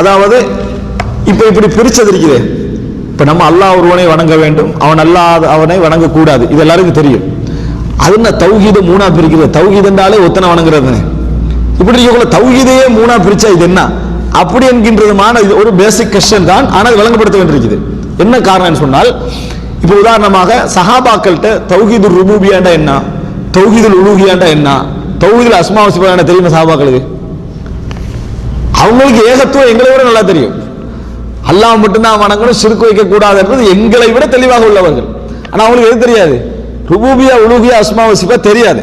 அதாவது இப்ப இப்படி பிரிச்சது இருக்குது. இப்ப நம்ம அல்லாஹ் ஒருவனை வணங்க வேண்டும், அவன் அல்லாத அவனை வணங்க கூடாது, இது எல்லாருக்கும் தெரியும். அது என்ன தௌஹீத மூணா பிரிக்கிறது? தௌஹீத் என்றாலே ஒத்தனை வணங்குறது. இப்படி இருக்கக்குள்ள தௌஹீதையே மூணா பிரிச்சா இது என்ன அப்படி என்கின்றதுமான இது ஒரு பேசிக் கொஸ்டின் தான். ஆனால் விளங்கப்படுத்த வேண்டியிருக்குது. என்ன காரணம் சொன்னால், இப்ப உதாரணமாக சஹாபாக்கள்கிட்ட தௌஹீதுல் ருபூபியாண்டா என்ன, தௌஹீதுல் உலூஹியாண்டா என்ன, தௌஹீதுல் அஸ்மா வ சிஃபாத் தெரியுமா சஹாபாக்களுக்கு? அவங்களுக்கு ஏகத்துவம் எங்களை விட நல்லா தெரியும். அல்லாஹ் மட்டும்தான் வணங்கணும், ஷிர்க் வைக்க கூடாது என்பது எங்களை விட தெளிவாக உள்ளவர்கள். ஆனா அவங்களுக்கு எது தெரியாது? ருபூபியா உலூஹியா அஸ்மா வ சிஃபாத் தெரியாது.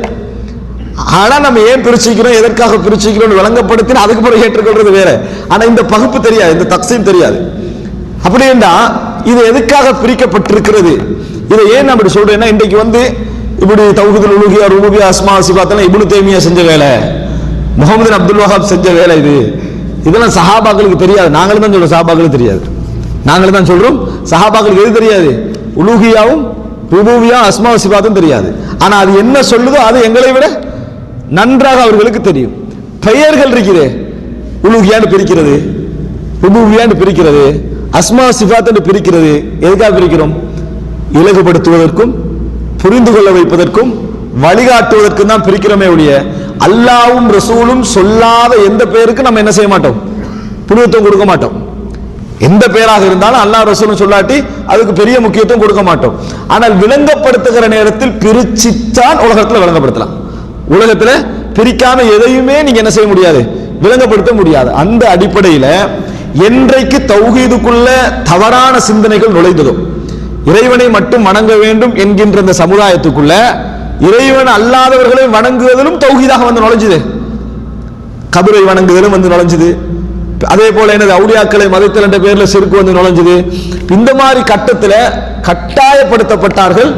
ஆனா நம்ம ஏன் பிரிச்சுக்கிறோம், எதற்காக பிரிச்சுக்கிறோம் விளங்கப்படுத்தினா அதுக்கு பிறகு ஏற்றுக்கொள்றது வேற. ஆனா இந்த பகுப்பு தெரியாது, இந்த தக்சீம் தெரியாது. அப்படி என்றா இது எதுக்காக பிரிக்கப்பட்டிருக்கிறது, இதை ஏன் நான் அப்படி சொல்றேன்னா, இன்றைக்கு இப்படி தௌஹீதுல் உலூஹியா ருபூபியா அஸ்மா வ சிஃபாத் எல்லாம் இப்னு தைமியா செஞ்ச வேலை, முஹம்மது பின் அப்துல் வஹாப் செஞ்ச வேலை. இதெல்லாம் சஹாபாக்களுக்கு தெரியாது. நாங்களும் தான் சொல்றோம் சஹாபாக்களுக்கு தெரியாது. நாங்களும் தான் சொல்றோம் சஹாபாக்களுக்கு எது தெரியாது? உலூஹியாவும் ருபூபியா அஸ்மா வ சிஃபாத்தும் தெரியாது. ஆனா அது என்ன சொல்லுதோ அது எங்களை விட நன்றாக அவர்களுக்கு தெரியும். பெயர்கள் இருக்கிறே, உலூஹியான்னு பிரிக்கிறது, ருபூபியான்னு பிரிக்கிறது, அஸ்மா சிஃபாத் பிரிக்கிறது. எதுக்காக பிரிக்கிறோம்? இலகுபடுத்துவதற்கும் புரிந்து கொள்ள வைப்பதற்கும் வழிகாட்டுவதற்கும் தான் பிரிக்கிறோமே ஒழிய அல்லாஹ்வும் ரசூலும் சொல்லாத எந்த பெயருக்கு நம்ம என்ன செய்ய மாட்டோம், புனிதத்துவம் கொடுக்க மாட்டோம். எந்த பெயராக இருந்தாலும் அல்லாஹ் ரசூலும் சொல்லாட்டி அதுக்கு பெரிய முக்கியத்துவம் கொடுக்க மாட்டோம். ஆனால் விளங்கப்படுத்துகிற நேரத்தில் பிரிச்சுத்தான் உலகத்தில் விளங்கப்படுத்தலாம். உலகத்துல பிரிக்காம எதையுமே நீங்க என்ன செய்ய முடியாது, விளங்கப்படுத்த முடியாது. அந்த அடிப்படையில என்றைக்கு தௌஹீதுக்குள்ள தவறான சிந்தனைகள் நுழைந்ததோ, இறைவனை மட்டும் வணங்க வேண்டும் என்கின்ற இந்த சமுதாயத்துக்குள்ள இறைவன் அல்லாதவர்களை வணங்குவதிலும் தௌஹீதாக நுழைஞ்சது, கபரை வணங்குவதிலும் நுழைஞ்சது. அதே போல என்னது அவுலியாக்களை மதத்தல் என்ற பேர்ல ஷிர்க் நுழைஞ்சது. இந்த மாதிரி கட்டத்துல கட்டாயப்படுத்தப்பட்டார்கள்.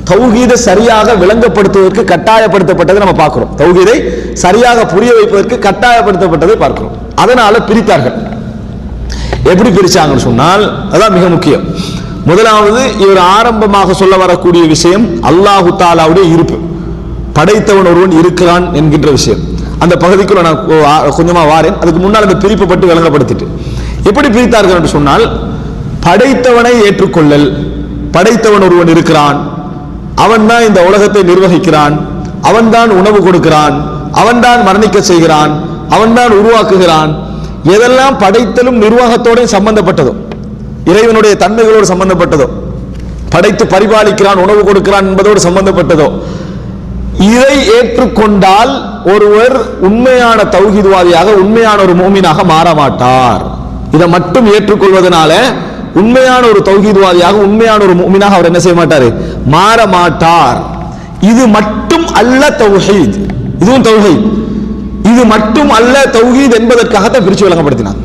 தௌஹீதை சரியாக விளங்கப்படுத்துவதற்கு கட்டாயப்படுத்தப்பட்டதை நம்ம பார்க்கிறோம். தௌஹீதை சரியாக புரிய வைப்பதற்கு கட்டாயப்படுத்தப்பட்டதை பார்க்கிறோம். அதனால பிரித்தார்கள். எப்படி பிரிச்சாங்கன்னு சொன்னால் அதான் மிக முக்கியம். முதலாவது இவர் ஆரம்பமாக சொல்ல வரக்கூடிய விஷயம் அல்லாஹு தாலாவுடைய இருப்பு, படைத்தவன் ஒருவன் இருக்கிறான் என்கின்ற விஷயம். அந்த பகுதிக்குள்ள நான் கொஞ்சமா வாரேன். அதுக்கு முன்னால் அந்த பிரிப்பு பற்றி விளங்கப்படுத்திட்டு எப்படி பிரித்தார்கள் என்று சொன்னால், படைத்தவனை ஏற்றுக்கொள்ளல், படைத்தவன் ஒருவன் இருக்கிறான், அவன் தான் இந்த உலகத்தை நிர்வகிக்கிறான், அவன் தான் உணவு கொடுக்கிறான், அவன் தான் மரணிக்க செய்கிறான், அவன் தான் உருவாக்குகிறான். எதெல்லாம் படைத்தலும் நிர்வாகத்தோட சம்பந்தப்பட்டதோ, இறைவனுடைய தன்மைகளோடு சம்பந்தப்பட்டதோ, படைத்து பரிபாலிக்கிறான் உணவு கொடுக்கிறான் என்பதோடு சம்பந்தப்பட்டதோ, இதை ஏற்றுக்கொண்டால் ஒருவர் உண்மையான தௌஹீத்வாதியாக உண்மையான ஒரு மூமினாக மாற மாட்டார். இதை மட்டும் ஏற்றுக்கொள்வதனால உண்மையான ஒரு தௌஹீத்வாதியாக உண்மையான ஒரு மூமினாக அவர் என்ன செய்ய மாட்டார், மாற மாட்டார். இது மட்டும் அல்ல தௌஹீத், இதுவும் தௌஹீத், இது மட்டும் அல்ல தௌஹீத் என்பதற்காகத்தான் பிரிச்சு விளங்கப்படுத்தினார்.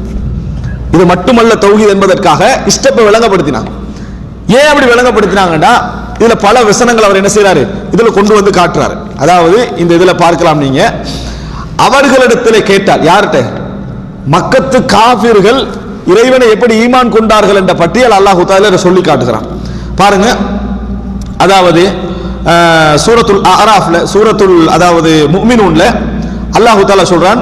இது மட்டுமல்ல தௌஹீத் என்பதற்காக இஷ்டப்பை விளங்கப்படுத்தினார். ஏன் அப்படி விளங்கப்படுத்தினாங்கன்னா, இதுல பல வசனங்கள் அவர் என்ன செய்யறாரு, இதுல கொண்டு வந்து காட்டுறாரு. அதாவது இந்த இதுல பார்க்கலாம், நீங்க அவர்களிடத்தில் கேட்டால், யார்கிட்ட, மக்கத்து காஃபிர்கள் இறைவனை எப்படி ஈமான் கொண்டார்கள் என்ற பட்டியல் அல்லாஹ் தஆலா சொல்லி காட்டுகிறான். பாருங்க, அதாவது சூரத்துல் அராஃப்ல, சூரத்துல் அதாவது முஃமினூன்ல அல்லாஹ் தஆலா சொல்றான்,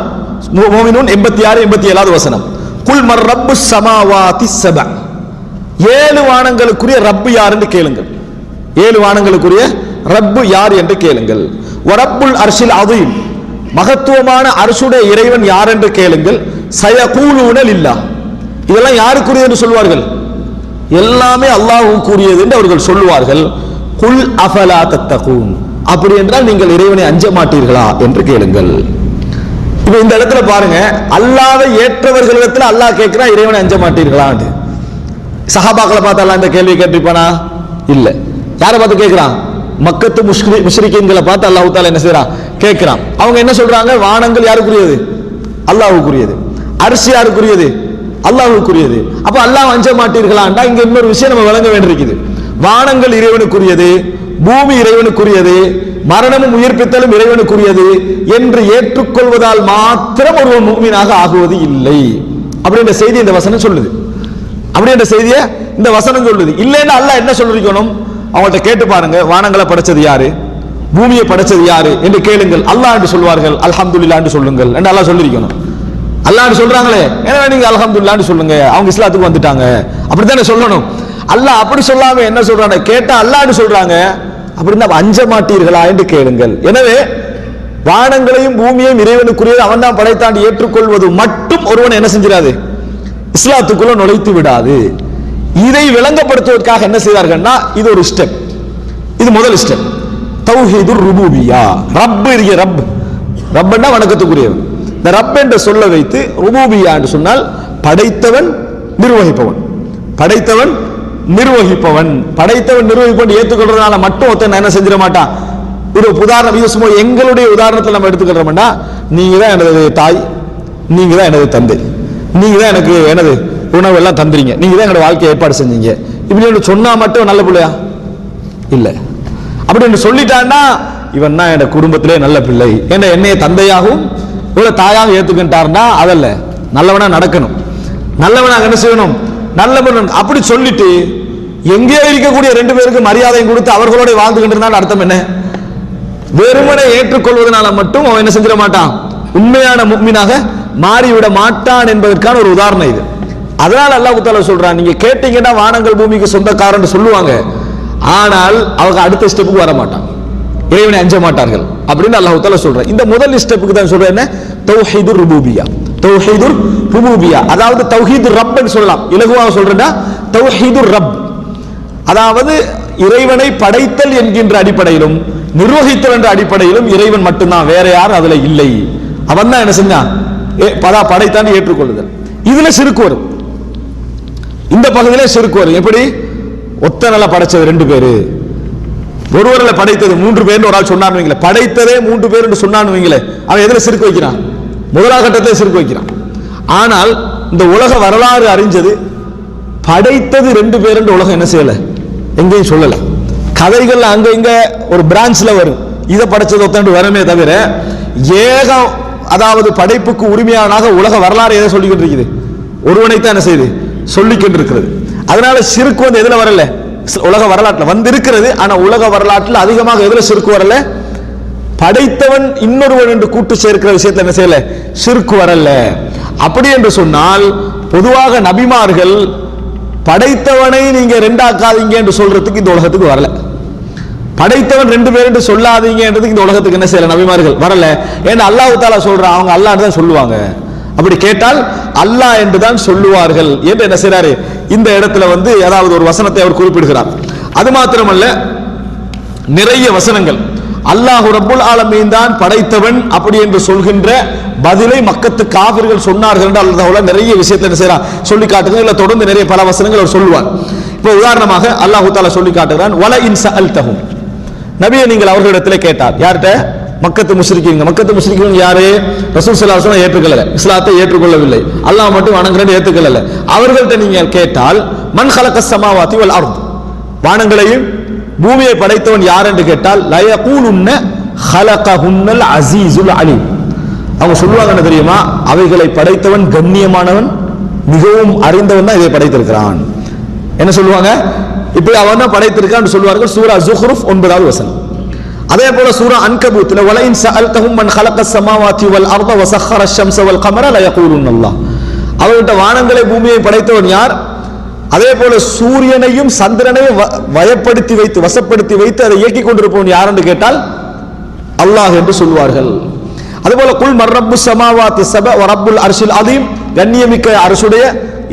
முஃமினூன் 86 87வது வசனம், குல் மர் ரப்புஸ் ஸமாவாதி ஸப, 7 வானங்களுக்குரிய ரப்பு யார் என்று கேளுங்கள், 7 வானங்களுக்குரிய ரப்பு யார் என்று கேளுங்கள். வரப்புல் அர்ஷில் அதீம், மகத்துவமான அர்ஷுடைய இறைவன் யார் என்று கேளுங்கள். சயகூலூன லில்லாஹ், இதெல்லாம் யாருக்குரியது என்று சொல்வார்கள், எல்லாமே அல்லாஹ்வுக்குரியது என்று அவர்கள் சொல்லுவார்கள். குல் அஃபலா தத்தகூன், அப்படி என்றால் நீங்கள் இறைவனை அஞ்ச மாட்டீர்களா என்று கேளுங்கள். இப்ப இந்த இடத்துல பாருங்க, அல்லாஹ்வை ஏற்றவர்களிடத்துல அல்லாஹ் கேட்கிறான், இறைவனை அஞ்ச மாட்டீர்களா. சஹாபாக்களை பார்த்து அல்லாஹ் இந்த கேள்வி கேட்டிருப்பானா? இல்ல. யாரை பார்த்து கேட்கிறான்? மக்கத்து முஷ்ரிக்கீன்களை பார்த்து அல்லாஹ் தஆலா என்ன செய்றான், கேட்கிறான். அவங்க என்ன சொல்றாங்க, வானங்கள் யாருக்குரியது, அல்லாஹ்வுக்குரியது, அர்ஷ் யாருக்குரியது, அல்லாஹ்வுக்குரியது. அப்ப அல்லாஹ் அஞ்ச மாட்டீர்களாண்டா இங்க இன்னொரு விஷயம் நம்ம விளங்க வேண்டியிருக்குது. வானங்கள் இறைவனுக்குரியது, பூமி இறைவனுக்குரியது, மரணமும் உயிர்ப்பித்தலும் இறைவனுக்குரியது என்று ஏற்றுக்கொள்வதால் மாத்திரம் ஒரு முஃமினாக ஆகுவது இல்லை அப்படின்ற செய்தி இந்த வசனம் சொல்லுது. அப்படின்ற செய்தியை இந்த வசனம் சொல்லுது. இல்லைன்னா அல்லாஹ் என்ன சொல்லிருக்கணும், அவங்கள்ட்ட கேட்டு பாருங்க, வானங்களை படைச்சது யாரு, பூமியை படைச்சது யாரு என்று கேளுங்கள். அல்லாஹ் என்று சொல்வார்கள், அல்ஹம்துலில்லாஹ் என்று சொல்லுங்கள் என்று அல்லாஹ் சொல்லிருக்கணும். அல்லாஹ்னு சொல்றாங்களே, எனவே நீங்க அல்ஹம்துலில்லாஹ்னு சொல்லுங்க, அவங்க இஸ்லாத்துக்கு வந்துட்டாங்க, அப்படித்தானே சொல்லணும். அல்லாஹ் அப்படி சொல்லாம என்ன சொல்றாங்க, கேட்டா அல்லாஹ்னு சொல்றாங்க, அப்படின்னா அஞ்ச மாட்டீர்களா என்று கேளுங்கள். எனவே வானங்களையும் பூமியையும் இறைவனுக்குரியது அவன் தான் படைத்தான் ஏற்றுக்கொள்வது மட்டும் ஒருவன் என்ன செஞ்சிடாது, இஸ்லாத்துக்குள்ள நுழைத்து விடாது. இதை விளங்கப்படுத்துவதற்காக என்ன செய்தார்கள்னா, இது ஒரு ஸ்டெப், இது முதல் ஸ்டெப். தௌஹீதுர் ருபூபியா, ரப் இருக்க ரப், ரப்னா வணக்கத்துக்குரியவன். இந்த ரப் என்ற சொல்ல வைத்து ருபூபியா என்று சொன்னால் படைத்தவன் நிர்வகிப்பவன், படைத்தவன் நிர்வகிப்பவன், படைத்தவன் நிர்வகிப்பவன் ஏற்றுக்கொள்றதுனால மட்டும் ஒருத்தன் என்ன செஞ்சிட மாட்டான். ஒரு உதாரணம், இது சும்மா எங்களுடைய உதாரணத்தில் நம்ம எடுத்துக்கிறோம்னா, நீங்க தான் எனது தாய், நீங்க தான் எனது தந்தை, நீங்க தான் எனக்கு எனது உணவு எல்லாம் தந்துறீங்க, நீங்க தான் என்னோட வாழ்க்கையை ஏற்பாடு செஞ்சீங்க, இப்படி சொன்னா மட்டும் நல்ல பிள்ளையா இல்ல. அப்படி சொல்லிட்டான்னா இவன் தான் என் குடும்பத்திலே நல்ல பிள்ளை, என்னைய தந்தையாகவும் இவ்வளவு தாயாக ஏத்துக்கிட்டார்னா அதல்ல, நல்லவனா நடக்கணும், நல்லவனாக என்ன செய்யணும், நல்லவன். அப்படி சொல்லிட்டு எங்கே இருக்கக்கூடிய ரெண்டு பேருக்கு மரியாதையும் கொடுத்து அவர்களோட வாழ்ந்துகிட்டு அர்த்தம் என்ன, வெறுமனை ஏற்றுக்கொள்வதனால மட்டும் அவன் என்ன செஞ்சிட மாட்டான், உண்மையான முஃமினாக மாறிவிட மாட்டான் என்பதற்கான ஒரு உதாரணம் இது. அதனால அல்லாஹ் தஆலா சொல்றான், நீங்க கேட்டீங்கன்னா வானங்கள் பூமிக்கு சொந்தக்காரன்னு சொல்லுவாங்க, ஆனால் அவங்க அடுத்த ஸ்டெப்புக்கு வர மாட்டாங்க, இறைவனை அஞ்ச மாட்டார்கள் அப்படின்னு அல்லாஹ் தஆலா சொல்றான். இந்த முதல் ஸ்டெப்புக்கு தான் சொல்றேன் என்ன, தௌஹீதுர் ருபூபியா. தௌஹீதுர் ருபூபியா அதாவது தௌஹீதுர் ரப்னு சொல்லலாம், இலகுவாக சொல்றேன்னா தௌஹீதுர் ரப், அதாவது இறைவனை படைத்தல் என்கின்ற அடிப்படையிலும் நிர்வகித்தல் என்ற அடிப்படையிலும் இறைவன் மட்டும்தான், வேற யாரும் அதுல இல்லை. அவன் தான் என்ன செஞ்சான், படைத்தான் ஏற்றுக்கொள்ளுதல். இதுல சிறுக்கு வரும், இந்த பகுதியிலே சிறுக்கு வரும். எப்படி, ஒத்த நல்ல படைச்சது ரெண்டு பேரு, ஒருவரில் படைத்தது மூன்று பேர் ஒரு ஆள் சொன்னான்னு வைங்களேன், படைத்ததே மூன்று பேர் என்று சொன்னான்னு வைங்களேன், அவன் எதுல சிறுக்கு வைக்கிறான், முதலாவது கட்டத்தை சிறுக்கு வைக்கிறான். ஆனால் இந்த உலக வரலாறு அறிஞ்சது படைத்தது ரெண்டு பேர் என்று உலகம் என்ன செய்யல, எங்கேயும் சொல்லல. கதைகள் அங்க இங்க ஒரு பிரான்ச்ல வரும், இதை படைச்சது ஒத்தண்டு வரமே தவிர ஏகம், அதாவது படைப்புக்கு உரிமையானாக உலக வரலாறு எதை சொல்லிக்கிட்டு இருக்குது, ஒருவனைத்தான் என்ன செய்யுது சொல்லிக்கிட்டு இருக்கிறது. அதனால சிறுக்கு வந்து எதுல வரல, உலக வரலாற்றில் வந்து இருக்கிறது. ஆனா உலக வரலாற்றில் அதிகமாக எதுல சிறுக்கு வரல, படைத்தவன் இன்னொருவன் என்று கூட்டு சேர்க்கிற விஷயத்துல என்ன செய்யல, சிறுக்கு வரல. அப்படி என்று சொன்னால் பொதுவாக நபிமார்கள் படைத்தவனை நீங்க ரெண்டாக்காதீங்க என்று சொல்றதுக்கு இந்த உலகத்துக்கு வரல, படைத்தவன் ரெண்டு பேர் என்று சொல்லாதீங்க என்றதுக்கு இந்த உலகத்துக்கு என்ன செய்யல, நபிமார்கள் வரல. ஏன்னா அல்லாஹ் தஆலா சொல்றான், அவங்க அல்லாஹ் தான் சொல்லுவாங்க, அப்படி கேட்டால் அல்லாஹ் என்று தான் சொல்லுவார்கள் என்று என்ன செய்றாரு, இந்த இடத்துல வந்து ஏதாவது ஒரு வசனத்தை அவர் குறிப்பிடுகிறார். அது மாத்திரமல்ல, நிறைய வசனங்கள் அல்லாஹ் ரப்புல் ஆலமீன் தான் படைத்தவன் அப்படி என்று சொல்கின்ற பதிலை மக்கத்து காபிர்கள் சொன்னார்கள் என்று அல்லாஹ் நிறைய விஷயத்தை என்ன செய்றான் சொல்லி காட்டுங்க. இல்ல தொடர்ந்து நிறைய பல வசனங்கள் அவர் சொல்லுவார். இப்போ உதாரணமாக அல்லாஹ் தஆலா சொல்லி காட்டுகிறான், வல இன் சஅல்தஹும், நபியை நீங்கள் அவர்களிடத்தில் கேட்டார், யார்கிட்ட, மக்கத்து முஸ்ரிக்கீங்க. மக்கத்து முஸ்ரிக்கீங்க யாரு, ரசூல் ஸல்லல்லாஹு அலைஹி வஸல்லம் ஏற்றுக்கொள்ளல, இஸ்லாத்தை ஏற்றுக்கொள்ளவில்லை, அல்லாஹ் மட்டும் வணங்குறேன்னு ஏற்றுக்கொள்ளல. அவர்கள்ட்ட நீங்கள் கேட்டால், மன் ஹலகஸ் ஸமாவாதி வல் அர்த், வானங்களையும் பூமியை படைத்தவன் யார் என்று கேட்டால், லா யகூலுன்ன ஹலகஹுன்னல் அஸீஸுல் அலீம், அவங்க சொல்லுவாங்க என்ன தெரியுமா, அவைகளை படைத்தவன் கண்ணியமானவன், மிகவும் அறிந்தவன் தான் இதை படைத்திருக்கிறான். என்ன சொல்லுவாங்க, இப்படி அவன் தான் படைத்திருக்கான்னு சொல்லுவார்கள். சூரா ஸுஹ்ருஃப் 9வது வசனம். அதே போல சூரா அன்கபூத்ல வல இன் சஅல்தஹும் மன் ஹலகஸ் ஸமாவாதி வல் அர்த வ ஸஹர அஷ்-ஷம்ஸ வல் கமர லா யகூலுன்னல்லாஹ், அவர்கிட்ட வானங்களை பூமியை படைத்தவன் யார், அதே போல சூரியனையும் சந்திரனையும் வயப்படுத்தி வைத்து வசப்படுத்தி வைத்து அதை இயக்கி கொண்டிருப்பவன் யார் என்று கேட்டால் அல்லாஹ் என்று சொல்வார்கள். அதுபோல குல் மர்ரப்பு ஸமாவாத்தி ஸப வ ரப்புல் அர்ஷில் அதீம், கண்ணியமிக்க அரசுடைய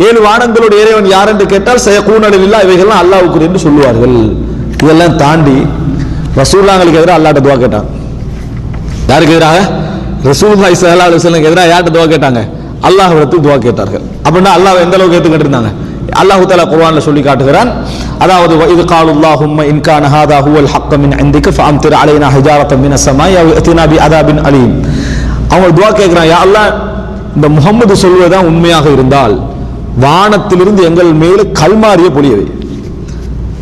7 வானங்களுடைய இறைவன் யார் என்று கேட்டால் சயகூன லில்லாஹ், இவைகள்லாம் அல்லாஹ்வுக்கு என்று சொல்வார்கள். இதெல்லாம் தாண்டி ரசூலுல்லாஹ்வுக்கு எதிராக அல்லாஹ்ட்ட துஆ கேட்டாங்க. யாருக்கு எதிராக, ரசூலுல்லாஹி ஸல்லல்லாஹு அலைஹி வஸல்லம் எதிராக யார்ட்ட துஆ கேட்டாங்க, அல்லாஹ்விடத்தில் துஆ கேட்டார்கள். அப்படின்னா அல்லாஹ் எந்த அளவுக்கு ஏத்துக்கிட்டு இருந்தாங்க, அல்லாஹ் தஆலா குர்ஆன்ல சொல்லி காட்டுகிறான். அதாவது இது காலுல்லாஹும்ம இன் கான ஹாதா ஹுவல் ஹக்க மின் இன்திக ஃபஅம்திர் அலைனா ஹிஜாரத்தன் மினஸ் ஸமாஇ அவ் அத்தினா பி அதாபின் அலீம். அவங்க துஆ கேக்குறாங்க, யா அல்லாஹ், இந்த முஹம்மது சொல்வதுதான் உண்மையாக இருந்தால் வானத்திலிருந்து எங்கள் மேல் கல்மாரியை பொழியவை.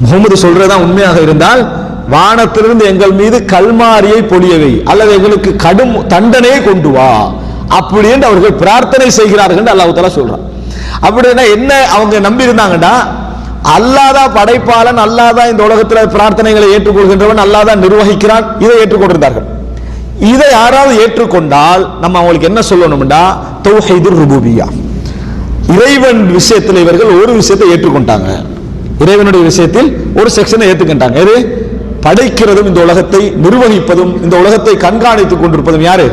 முஹம்மது சொல்றதுதான் உண்மையாக இருந்தால் வானத்திலிருந்து எங்கள் மீது கல்மாரியை பொழியவை, அல்லது எங்களுக்கு கடும் தண்டனையை கொண்டு வா, அப்படி என்று அவர்கள் பிரார்த்தனை செய்கிறார்கள் என்று அல்லாஹ் தஆலா சொல்றான். அப்படின்னா என்ன அவங்க நம்பி இருந்தாங்கன்னா, அல்லாஹ்தான் படைப்பாளன், அல்லாஹ்தான் இந்த உலகத்தில் பிரார்த்தனைகளை ஏற்றுக்கொள்கின்றவன், அல்லாஹ்தான் நிர்வகிக்கிறான், இதை ஏற்றுக்கொண்டிருந்தார்கள். இதை யாராவது ஏற்றுக்கொண்டால் நம்ம அவங்களுக்கு என்ன சொல்லணும்டா தௌஹீதுர் ருபூபிய்யா. இறைவன் விஷயத்தில் இவர்கள் ஒரு விஷயத்தை ஏற்றுக்கொண்டாங்க. இறைவனுடைய விஷயத்தில் ஒரு செக்ஷனை ஏற்றுக்கிட்டாங்க. எது? படைக்கிறதும் இந்த உலகத்தை நிர்வகிப்பதும் இந்த உலகத்தை கண்காணித்துக் கொண்டிருப்பதும் யாரு?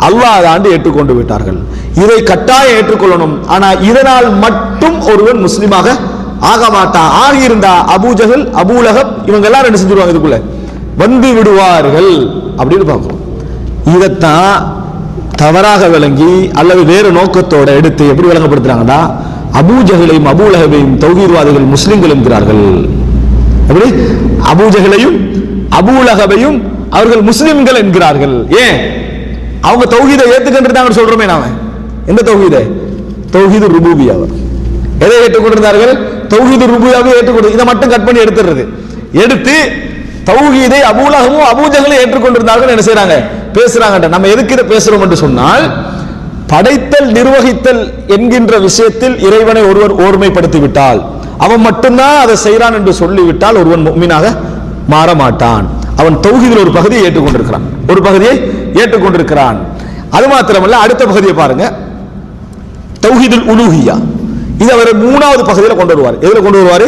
அல்லாஹ் ஆண்டு ஏற்றுக்கொண்டு விட்டார்கள். இதை கட்டாயம் ஏற்றுக்கொள்ளணும். ஆனா இதனால் மட்டும் ஒருவன் முஸ்லிமாக ஆக மாட்டான். ஆகியிருந்தா அபூஜஹல் அபூலஹப் இவங்க எல்லாரும் என்ன செஞ்சிருவாங்க? இதுக்குள்ள வந்து விடுவார்கள் அப்படின்னு பார்க்கிறோம். இதைத்தான் தவறாக விளங்கி அல்லது வேறு நோக்கத்தோட எடுத்து எப்படி விளங்கப்படுத்துறாங்கன்னா அபூஜஹலையும் அபூலஹபையும் தௌஹீத்வாதிகள் முஸ்லிம்கள் என்கிறார்கள். எப்படி? அபூஜஹலையும் அபூலஹபையும் அவர்கள் முஸ்லிம்கள் என்கிறார்கள். ஏன்? அவங்க தௌஹீதை ஏத்துக்கின்றாங்க சொல்றோமே நாம. எந்த தௌஹீதை? தௌஹீது ருபூபிய்யா. எதை ஏற்றுக்கொண்டிருந்தார்கள்? தௌஹீது ருபூபிய்யாவை ஏற்றுக்கொண்டு இதை மட்டும் கட் பண்ணி எடுத்துறது. எடுத்து தௌஹீதை அபூலஹபும் அபூஜஹலும் ஏற்றுக்கொண்டிருந்தார்கள் என்ன செய்றாங்க? பேசுறாங்க. நம்ம எதுக்கு இதை பேசுறோம் என்று சொன்னால் படைத்தல் நிர்வகித்தல் என்கின்ற விஷயத்தில் இறைவனை ஒருவர் ஓர்மைப்படுத்தி விட்டால் அவன் மட்டும்தான் அதை செய்யறான் என்று சொல்லிவிட்டால் ஒருவன் முஃமினாக மாற மாட்டான். அவன் தௌஹீதில் ஒரு பகுதியை ஏற்றுக்கொண்டிருக்கிறான், ஒரு பகுதியை ஏற்றுக்கொண்டிருக்கிறான். அது மாத்திரமல்ல, அடுத்த பகுதியை பாருங்க, தௌஹீதுல் உலூஹிய்யா. இதை அவர் மூணாவது பகுதியில் கொண்டு வருவார். எதுல கொண்டு வருவார்?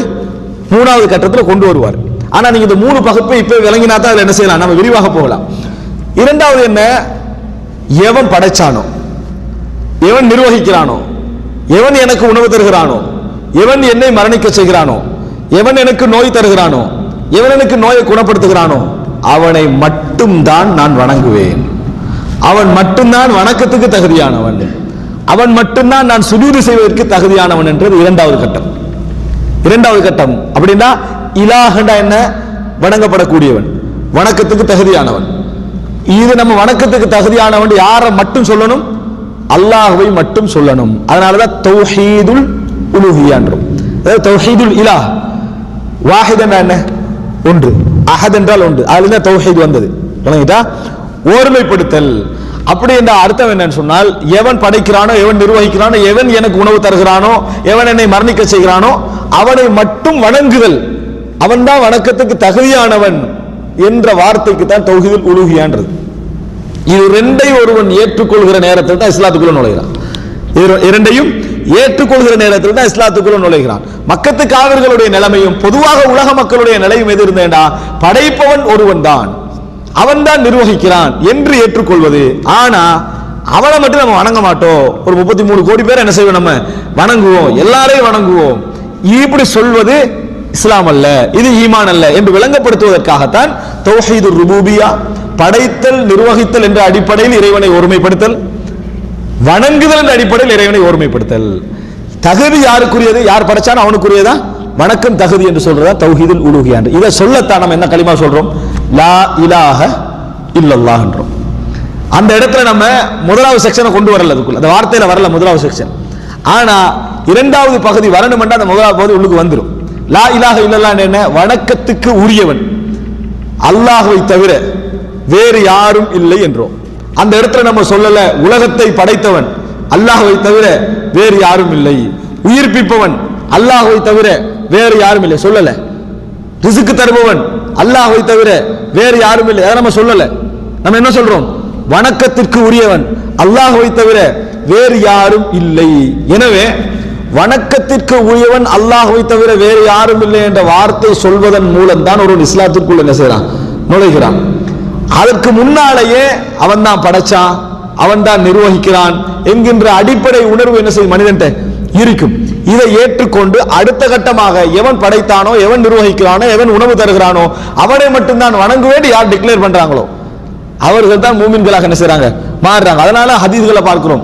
மூணாவது கட்டத்தில் கொண்டு வருவார். ஆனா நீங்க இந்த மூணு பகுப்பை இப்ப விளங்கினா தான் அதுல என்ன செய்யலாம், நம்ம விரிவாக போகலாம். இரண்டாவது என்ன? எவன் படைச்சானோ, எவன் நிர்வகிக்கிறானோ, எவன் எனக்கு உணவு தருகிறானோ, எவன் என்னை மரணிக்க செய்கிறானோ, எவன் எனக்கு நோய் தருகிறானோ, எவன் எனக்கு நோயை குணப்படுத்துகிறானோ அவனை மட்டும்தான் நான் வணங்குவேன். அவன் மட்டும்தான் வணக்கத்துக்கு தகுதியானவன், அவன் மட்டும்தான் நான் சுஜூது செய்வதற்கு தகுதியானவன் என்றது இரண்டாவது கட்டம். இரண்டாவது கட்டம் அப்படின்னா இலாஹ்னா என்ன? வணங்கப்படக்கூடியவன், வணக்கத்துக்கு தகுதியானவன். இது நம்ம வணக்கத்துக்கு தகுதியானவன் யாரை மட்டும் சொல்லணும்? அல்லாஹ்வை மட்டும் சொல்லணும். அதனாலதான் தௌஹீதுல் உலூஹிய்யா என்றோம். அதாவது தௌஹீதுல் இலாஹ். வாஹித் என்ன? ஒன்று. அஹத் என்றால் ஒன்று. அதுல தான் தௌஹீத் வந்தது. விளங்கிட்டா? ஓர்மைப்படுத்தல். அப்படி என்ற அர்த்தம் என்னன்னு சொன்னால் எவன் படைக்கிறானோ, எவன் நிர்வகிக்கிறானோ, எவன் எனக்கு உணவு தருகிறானோ, எவன் என்னை மரணிக்க செய்கிறானோ அவனை மட்டும் வணங்குதல், அவன் தான் வணக்கத்துக்கு தகுதியானவன் என்ற வார்த்தைக்கு தான் தௌஹீதுல் உலூஹிய்யான்றது. இது ரெண்டையும் ஒருவன் ஏற்றுக்கொள்கிற நேரத்தில் தான் இஸ்லாத்துக்குள்ள நுழைகிறான். இரண்டையும் ஏற்றுக்கொள்கிற நேரத்தில் தான் இஸ்லாத்துக்குள்ள நுழைகிறான். மக்கத்து காவிர்களுடைய நிலைமையும் பொதுவாக உலக மக்களுடைய நிலையும் எது இருந்தேன்டா, படைப்பவன் ஒருவன் தான், அவன் தான் நிர்வகிக்கிறான் என்று ஏற்றுக்கொள்வது. ஆனா அவனை மட்டும் நம்ம வணங்க மாட்டோம். ஒரு 33 கோடி பேர் என்ன செய்வோம்? நம்ம வணங்குவோம், எல்லாரையும் வணங்குவோம். இப்படி சொல்வது இஸ்லாம் அல்ல, இது ஈமான் அல்ல என்று விளங்கப்படுத்துவதற்காகத்தான் தௌஹீதுர் ருபூபிய்யா, படைத்தல் நிர்வகித்தல் என்ற அடிப்படையில் இறைவனை ஒருமைப்படுத்தல், வணங்குதல் என்ற அடிப்படையில் இறைவனை ஒருமைப்படுத்தல். தகுதி யாருக்குரியது? யார் படைச்சானோ அவனுக்குரியதா வணக்கம் தகுதி என்று சொல்றதா தௌஹீதுல் உலூஹிய்யா. இதை சொல்லத்தான் நம்ம என்ன களிமா சொல்றோம்? லா இலாஹ இல்லல்லாஹ் என்றோம். அந்த இடத்துல நம்ம முதலாவது செக்ஷனை கொண்டு வரல, அதுக்குள்ள அந்த வார்த்தையில வரல முதலாவது செக்ஷன். ஆனா இரண்டாவது பகுதி வரணும் என்றால் அந்த முதலாவது பகுதி உள்ளுக்கு வந்துடும். லா இலாஹ இல்லல்லாஹ் என்ன? வணக்கத்துக்கு உரியவன் அல்லாஹ்வை தவிர வேறு யாரும் இல்லை என்றோம். அந்த இடத்துல நம்ம சொல்லல உலகத்தை படைத்தவன் அல்லாஹ்வை தவிர வேறு யாரும் இல்லை, உயிர்ப்பிப்பவன் அல்லாஹ்வை தவிர வேறு யாரும் இல்லை சொல்லல, ரிஸ்க் தருபவன் அல்லாஹ்வை தவிர வேறு யாரும் இல்லை அதை நம்ம சொல்லல. நம்ம என்ன சொல்றோம்? வணக்கத்திற்கு உரியவன் அல்லாஹ்வை தவிர வேறு யாரும் இல்லை. எனவே வணக்கத்திற்கு உரியவன் அல்லாஹ்வை தவிர வேறு யாரும் இல்லை என்ற வார்த்தை சொல்வதன் மூலம் தான் ஒரு இஸ்லாத்திற்குள் என்ன செய்யறான்? நுழைகிறான். அதற்கு முன்னாலேயே அவன் தான் படைச்சான், அவன் தான் நிர்வகிக்கிறான் என்கின்ற அடிப்படை உணர்வு என்ன செய்யும்? மனிதன்ட்ட இருக்கும். இதை ஏற்றுக்கொண்டு அடுத்த கட்டமாக எவன் படைத்தானோ, எவன் நிர்வகிக்கிறானோ, எவன் உணவு தருகிறானோ அவனை மட்டும்தான் வணங்குவேன் யார் டிக்ளேர் பண்றாங்களோ அவர்கள் தான் மூமின்களாக என்ன செய்றாங்க? மாறுறாங்க. அதனால ஹதீஸ்களை பார்க்கிறோம்,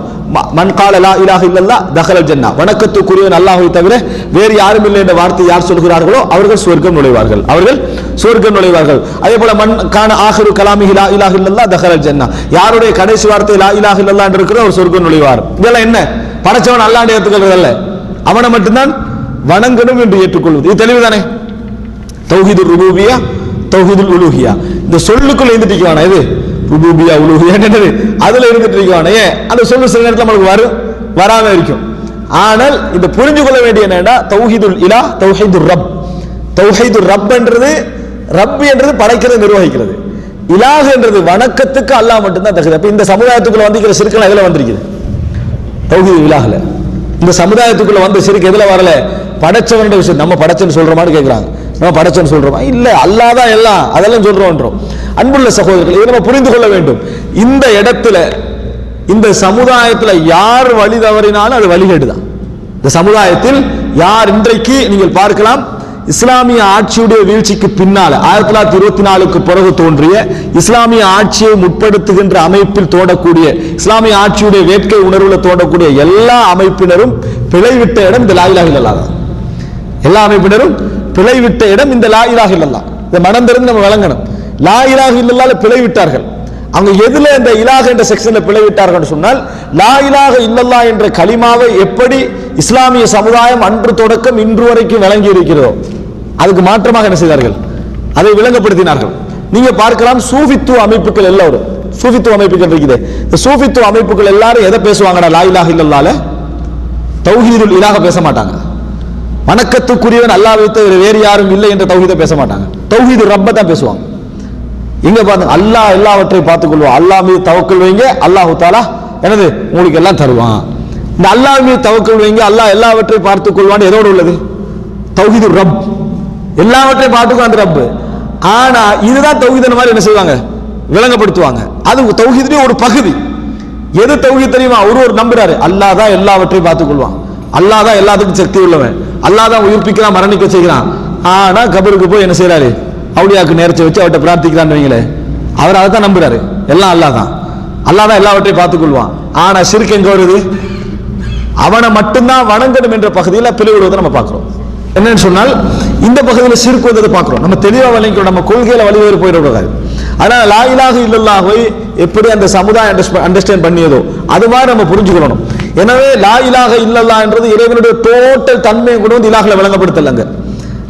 மன் கால லா இலாஹ இல்லல்லாஹ் தஹலல் ஜன்னah, வணக்கத்துக்குரியவன் அல்லாஹ்வை தவிர வேறு யாரும் இல்லை என்ற வார்த்தை யார் சொல்கிறார்களோ அவர்கள் சுவர்க்கம் நுழைவார்கள், அவர்கள் சுவர்க்கம் நுழைவார்கள். அதே போல மன் கான ஆகிரு கலாமிஹி லா இலாஹ இல்லல்லாஹ் தஹலல் ஜன்னah, யாருடைய கடைசி வார்த்தை லா இலாஹ இல்லல்லாஹ் என்று இருக்கிற அவர் சுவர்க்கம் நுழைவார். இதெல்லாம் என்ன? படைச்சவன் அல்லாஹ்வை ஏற்றுக்கொள்வதல்ல, அவனை மட்டும்தான் வணங்கணும் என்று ஏற்றுக்கொள்வது. இது தெளிவுதானே? தௌஹீதுர் ருபூபிய்யா, தௌஹீதுல் உலூஹிய்யா. இந்த சொல்லுக்குள்ள இருந்துட்டு இருக்கானே, இது ருபூபிய்யா உலூஹிய்யா என்னது அதுல இருந்துட்டு இருக்கானே, அந்த சொல்லு சில நேரத்தில் நமக்கு வராம இருக்கும். ஆனால் இந்த புரிஞ்சு கொள்ள வேண்டிய என்னன்னா தௌஹீதுல் இலாஹ், தௌஹீதுர் ரப். தௌஹீதுர் ரப் என்றது, ரப் என்றது படைக்கிறது நிர்வகிக்கிறது. இலாஹ் என்றது வணக்கத்துக்கு அல்லாஹ் மட்டும்தான் தகுதி. அப்ப இந்த சமுதாயத்துக்குள்ள வந்திருக்கிற சிறுக்கெல்லாம் எதுல வந்திருக்குது? தௌஹீத் இலாஹ்ல. இந்த சமுதாயத்துக்குள்ள வந்த சிறுக்கு எதுல வரல? படைச்சவனுடைய விஷயம். நம்ம படைச்சன்னு சொல்ற மாதிரி கேட்கிறாங்க. நம்ம படைச்சன்னு சொல்றோமா? இல்ல, அல்லாஹ் தான் எல்லாம், அதெல்லாம் சொல்றோம். அன்புள்ள சகோதரர்கள், இதை நம்ம புரிந்து கொள்ள வேண்டும். இந்த இடத்துல இந்த சமுதாயத்தில் யார் வழி தவறினாலும் அது வழிகேடுதான். இந்த சமுதாயத்தில் யார், இன்றைக்கு நீங்கள் பார்க்கலாம், இஸ்லாமிய ஆட்சியுடைய வீழ்ச்சிக்கு பின்னால 1924க்கு பிறகு தோன்றிய இஸ்லாமிய ஆட்சியை முற்படுத்துகின்ற அமைப்பில் தோடக்கூடிய, இஸ்லாமிய ஆட்சியுடைய வேட்கை உணர்வுல தோடக்கூடிய எல்லா அமைப்பினரும் பிழைவிட்ட இடம் இந்த லா இலாஹ இல்லல்லாஹ் தான். எல்லா அமைப்பினரும் பிழைவிட்ட இடம் இந்த லா இலாஹ இல்லல்லாஹ். இதை மனந்திருந்து நம்ம வழங்கணும். லா இலாஹ இல்லல்லாஹ்ல பிழைவிட்டார்கள். அவங்க எதுல இந்த இலாஹ என்ற செக்ஷன்ல பிழைவிட்டார்கள் சொன்னால், லா இலாஹ இல்லல்லாஹ் என்ற கலிமாவை எப்படி இஸ்லாமிய சமுதாயம் அன்று தொடக்கம் இன்று வரைக்கும் வழங்கி இருக்கிறதோ அதுக்கு மாற்றமாக என்ன செய்தார்கள்? அதை விளங்கப்படுத்தினார்கள். நீங்க பார்க்கலாம், சூஃபித்துவ அமைப்புகள் எல்லாரும், சூஃபித்துவ அமைப்புகள் இருக்குது. இந்த சூஃபித்துவ அமைப்புகள் எல்லாரும் எதை பேசுவாங்கடா? லா இலாஹ இல்லல்லாஹ்ல தௌஹீதுல் இலாஹ பேச மாட்டாங்க. வணக்கத்துக்குரியவன் அல்லாஹ்வை தவிர வேறு யாரும் இல்லை என்ற தௌஹீதை பேச மாட்டாங்க. தௌஹீது ரப்ப தான் பேசுவாங்க. இங்க பாருங்க, அல்லாஹ் எல்லாவற்றையும் பார்த்துக் கொள்வான். அல்லாஹ் மீது தவக்கல் வைங்க, அல்லாஹ் தஆலா என்னது உங்களுக்கு எல்லாம் தருவான். இந்த அல்லாஹ் மீது தவக்கல் வைங்க, அல்லாஹ் எல்லாவற்றையும் பார்த்துக் கொள்வான். எதோடு உள்ளது? தௌஹீது ரப், எல்லாவற்றையும் பார்த்துக்கோ அந்த ரப். ஆனா இதுதான் தௌஹீத் மாதிரி என்ன செய்வாங்க? விளங்கப்படுத்துவாங்க. அது தௌஹீதுடைய ஒரு பகுதி. எது தௌஹீத் தெரியுமா? ஒரு நம்புறாரு, அல்லாஹ் தான் எல்லாவற்றையும் பார்த்துக் கொள்வான், அல்லாஹ் தான் எல்லாத்துக்கும் சக்தி உள்ளவன், அல்லாஹ் தான் உயிர்ப்பிக்கிறான், மரணிக்க செய்கிறான். ஆனா கபருக்கு போய் என்ன செய்யறாரு? அவுலியாக்கு நேர்ச்சி வச்சு அவர்கிட்ட பிரார்த்திக்கிறான்னு வைங்களே, அவர் அதை தான் நம்புறாரு. எல்லாம் அல்லாஹ் தான், அல்லாஹ் தான் எல்லாவற்றையும் பார்த்துக் கொள்வான். ஆனா ஷிர்க் எங்க வருது? அவனை மட்டும்தான் வணங்கணும் என்ற பகுதியில் பிளவுவதை நம்ம பார்க்கிறோம். என்னன்னு சொன்னால், இந்த பகுதியில் ஷிர்க் வந்ததை பார்க்கிறோம். நம்ம தெளிவாக வழங்கிக்கிறோம், நம்ம கொள்கையில வழிவேறு போயிடக்கூடாது. அதனால லா இலாஹ இல்லல்லாஹ்வை எப்படி அந்த சமுதாயம் அண்டர்ஸ்டாண்ட் பண்ணியதோ அது மாதிரி நம்ம புரிஞ்சுக்கணும். எனவே லா இலாஹ இல்லல்லாஹ் என்றது இறைவனுடைய டோட்டல் தன்மையை கூட வந்து இலாஹ்ல விளங்கப்படுத்தலங்க.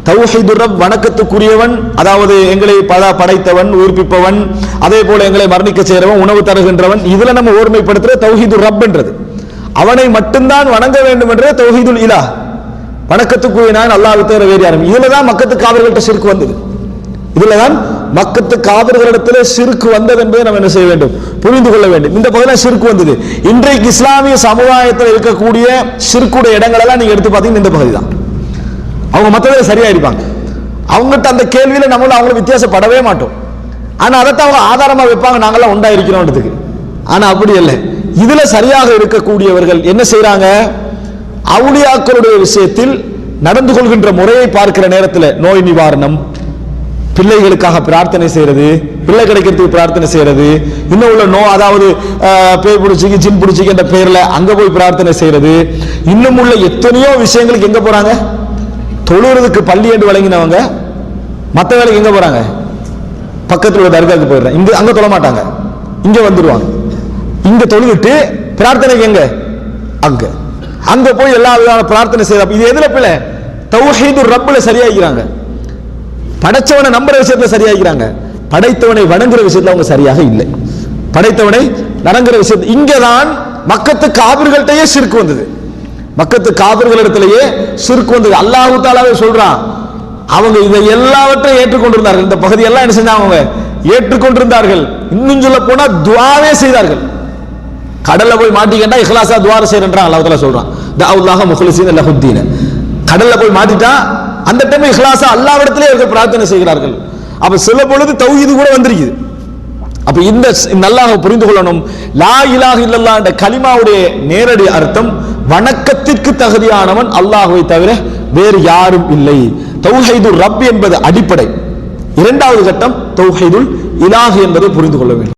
தௌஹீதுர் ரப், வணக்கத்துக்குரியவன், அதாவது எங்களை படைத்தவன், உயிர்ப்பிப்பவன், அதே போல எங்களை மரணிக்க செய்கிறவன், உணவு தருகின்றவன், இதுல நம்ம ஓர்மைப்படுத்துற தௌஹீதுர் ரப் என்றது. அவனை மட்டும்தான் வணங்க வேண்டும் என்றே தௌஹீதுல் இலாஹ், வணக்கத்துக்குரிய நான் அல்லாஹ்வை தவிர வேறு யாரும். இதுலதான் மக்கத்து காவிர்கள்ட்ட ஷிர்க் வந்தது. இதுலதான் மக்கத்து காவிர்களிடத்திலே ஷிர்க் வந்தது என்பதை நம்ம என்ன செய்ய வேண்டும்? புரிந்து கொள்ள வேண்டும். இந்த பகுதியில் ஷிர்க் வந்தது. இன்றைக்கு இஸ்லாமிய சமுதாயத்தில் இருக்கக்கூடிய ஷிர்க்குடைய இடங்கள் எல்லாம் நீங்க எடுத்து பார்த்தீங்கன்னா இந்த பகுதி தான். அவங்க மற்றதை சரியா இருப்பாங்க. அவங்ககிட்ட அந்த கேள்வியில நம்மள அவங்கள வித்தியாசப்படவே மாட்டோம். ஆனா அதைத்தான் அவங்க ஆதாரமா வைப்பாங்க, நாங்கெல்லாம் உண்டா இருக்கிறோம்ன்றதுக்கு. ஆனா அப்படி இல்லை. இதுல சரியாக இருக்கக்கூடியவர்கள் என்ன செய்யறாங்க? அவுலியாக்களுடைய விஷயத்தில் நடந்து கொள்கின்ற முறையை பார்க்கிற நேரத்தில் நோய் நிவாரணம், பிள்ளைகளுக்காக பிரார்த்தனை செய்யறது, பிள்ளை கிடைக்கிறதுக்கு பிரார்த்தனை செய்யறது, இன்னும் உள்ள அதாவது பேய் பிடிச்சிக்கு ஜின் பிடிச்சிக்கு என்ற பெயர்ல அங்க போய் பிரார்த்தனை செய்யறது, இன்னும் உள்ள எத்தனையோ விஷயங்களுக்கு எங்க போறாங்க? தொழுறதுக்கு பள்ளி என்று வழங்கினவங்க மற்ற வேலைக்கு எங்க போறாங்க? பக்கத்தில் உள்ள தர்காவுக்கு போயிடுறாங்க. இங்க அங்க தொழ மாட்டாங்க, இங்க வந்துருவாங்க. இங்க தொழுவிட்டு பிரார்த்தனைக்கு எங்க? அங்க அங்க போய் எல்லா விதமான பிரார்த்தனை செய்யற. இது எதுல பிள்ளை? தௌஹீதுர் ரப்ல சரியாகிறாங்க. படைச்சவனை நம்புற விஷயத்துல சரியாகிறாங்க, படைத்தவனை வணங்குற விஷயத்துல அவங்க சரியாக இல்லை. படைத்தவனை வணங்குற விஷயத்துல இங்கதான் மக்கத்து காபிர்கள்ட்டயே ஷிர்க் வந்தது. மக்கத்து காபிர்களிடத்திலேயே ஷிர்க் வந்தது. அல்லாஹ் தஆலாவே சொல்றான், அவங்க இதை எல்லாவற்றையும் ஏற்றுக்கொண்டிருந்தார்கள். இந்த பகுதியெல்லாம் என்ன செஞ்சாங்க? அவங்க ஏற்றுக்கொண்டிருந்தார்கள். இன்னும் சொல்ல போனா துஆவே செய்தார்கள். கடல்ல போய் மாட்டிக்கிட்டா இஹ்லாஸா துஆ செய்யறன்றான் அல்லாஹ் தஆலா சொல்றான். தஅல்லாஹ முக்லிஸீன லஹுத்தீன. கடல்ல போய் மாட்டிட்டா அந்த டைம் இஹ்லாஸா அல்லாஹ்விடத்திலே இருக்க பிரார்த்தனை செய்கிறார்கள். அப்ப சில பொழுது தௌஹீது கூட வந்திருக்குது. அப்ப இந்த நல்லாக புரிந்து கொள்ளணும். லா இலாஹ இல்லல்லாஹ் என்ற கலிமாவுடைய நேரடி அர்த்தம் வணக்கத்திற்கு தகுதியானவன் அல்லாஹ்வை தவிர வேறு யாரும் இல்லை. தௌஹீதுர் ரப் என்பது அடிப்படை. இரண்டாவது கட்டம் தௌஹீதுல் இலாஹ் என்பதை புரிந்து கொள்ள வேண்டும்.